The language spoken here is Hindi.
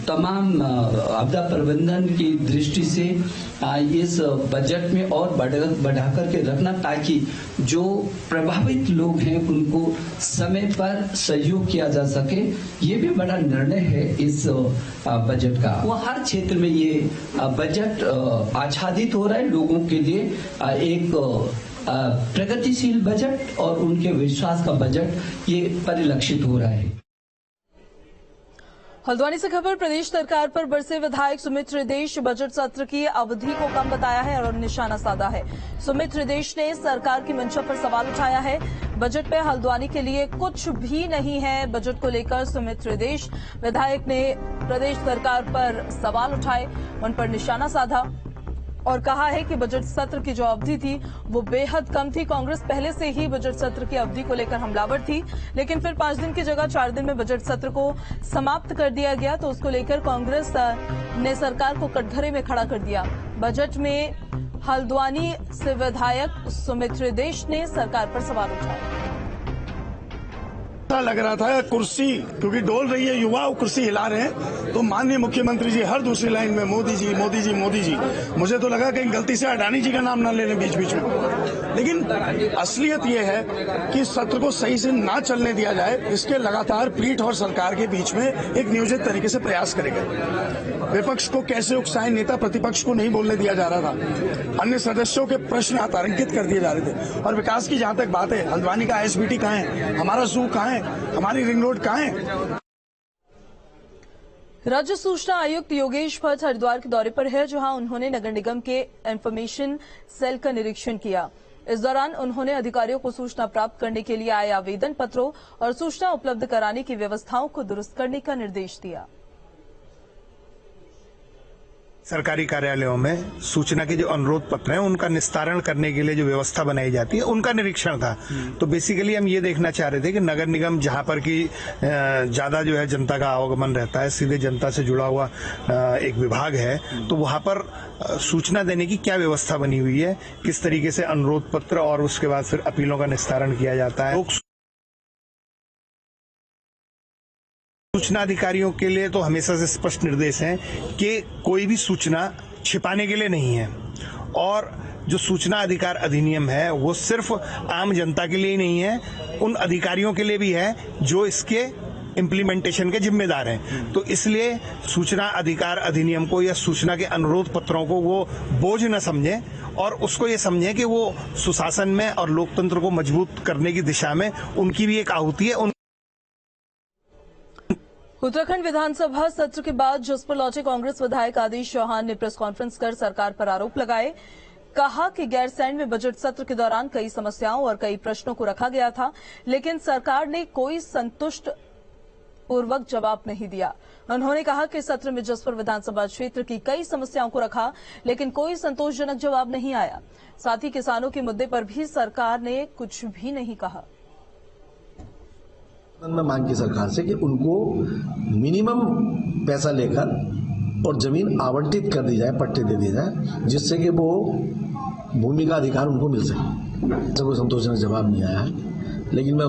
तमाम आपदा प्रबंधन की दृष्टि से इस बजट में और बढ़ा करके रखना, ताकि जो प्रभावित लोग हैं उनको समय पर सहयोग किया जा सके। ये भी बड़ा निर्णय है इस बजट का। वो हर क्षेत्र में ये बजट आच्छादित हो रहा है लोगों के लिए, एक प्रगतिशील बजट और उनके विश्वास का बजट ये परिलक्षित हो रहा है। हल्द्वानी से खबर, प्रदेश सरकार पर बरसे विधायक सुमित हृदेश बजट सत्र की अवधि को कम बताया है और निशाना साधा है। सुमित हृदेश ने सरकार की मंशा पर सवाल उठाया है। बजट में हल्द्वानी के लिए कुछ भी नहीं है। बजट को लेकर सुमित हृदेश विधायक ने प्रदेश सरकार पर सवाल उठाए, उन पर निशाना साधा और कहा है कि बजट सत्र की जो अवधि थी वो बेहद कम थी। कांग्रेस पहले से ही बजट सत्र की अवधि को लेकर हमलावर थी, लेकिन फिर 5 दिन की जगह 4 दिन में बजट सत्र को समाप्त कर दिया गया, तो उसको लेकर कांग्रेस ने सरकार को कटघरे में खड़ा कर दिया। बजट में हल्द्वानी से विधायक सुमित हृदेश ने सरकार पर सवाल उठाया। लग रहा था कुर्सी क्योंकि डोल रही है, युवा कुर्सी हिला रहे हैं, तो माननीय मुख्यमंत्री जी हर दूसरी लाइन में मोदी जी मोदी जी मोदी जी। मुझे तो लगा कहीं गलती से अडानी जी का नाम ना ले लें बीच बीच में। लेकिन असलियत यह है कि सत्र को सही से ना चलने दिया जाए, इसके लगातार पीठ और सरकार के बीच में एक नियोजित तरीके से प्रयास करेगा। विपक्ष को कैसे उकसाएं, नेता प्रतिपक्ष को नहीं बोलने दिया जा रहा था, अन्य सदस्यों के प्रश्न अतारंकित कर दिए जा रहे थे। और विकास की जहां तक बात है, हल्द्वानी का ISBT कहाँ है, हमारा जू कहाँ है, हमारी रिंग रोड कहाँ है। राज्य सूचना आयुक्त योगेश भट्ट हरिद्वार के दौरे पर है, जहां उन्होंने नगर निगम के इंफॉर्मेशन सेल का निरीक्षण किया। इस दौरान उन्होंने अधिकारियों को सूचना प्राप्त करने के लिए आए आवेदन पत्रों और सूचना उपलब्ध कराने की व्यवस्थाओं को दुरुस्त करने का निर्देश दिया। सरकारी कार्यालयों में सूचना के जो अनुरोध पत्र हैं उनका निस्तारण करने के लिए जो व्यवस्था बनाई जाती है उनका निरीक्षण था। तो बेसिकली हम ये देखना चाह रहे थे कि नगर निगम जहां पर की ज्यादा जो है जनता का आवागमन रहता है, सीधे जनता से जुड़ा हुआ एक विभाग है, तो वहां पर सूचना देने की क्या व्यवस्था बनी हुई है, किस तरीके से अनुरोध पत्र और उसके बाद फिर अपीलों का निस्तारण किया जाता है। सूचना अधिकारियों के लिए तो हमेशा से स्पष्ट निर्देश हैं कि कोई भी सूचना छिपाने के लिए नहीं है, और जो सूचना अधिकार अधिनियम है वो सिर्फ आम जनता के लिए ही नहीं है, उन अधिकारियों के लिए भी है जो इसके इम्प्लीमेंटेशन के जिम्मेदार हैं। तो इसलिए सूचना अधिकार अधिनियम को या सूचना के अनुरोध पत्रों को वो बोझ न समझें और उसको ये समझें कि वो सुशासन में और लोकतंत्र को मजबूत करने की दिशा में उनकी भी एक आहुति है। उत्तराखंड विधानसभा सत्र के बाद जसपुर लौटे कांग्रेस विधायक आदेश चौहान ने प्रेस कॉन्फ्रेंस कर सरकार पर आरोप लगाए। कहा कि गैरसैंण में बजट सत्र के दौरान कई समस्याओं और कई प्रश्नों को रखा गया था, लेकिन सरकार ने कोई संतुष्ट पूर्वक जवाब नहीं दिया। उन्होंने कहा कि सत्र में जसपुर विधानसभा क्षेत्र की कई समस्याओं को रखा, लेकिन कोई संतोषजनक जवाब नहीं आया। साथ ही किसानों के मुद्दे पर भी सरकार ने कुछ भी नहीं कहा। मैं मांग की सरकार से कि उनको मिनिमम पैसा लेकर और जमीन आवंटित कर दी जाए, पट्टे दे दिए जाए, जिससे कि वो भूमि का अधिकार उनको मिल सके। कोई संतोषजनक जवाब नहीं आया है, लेकिन मैं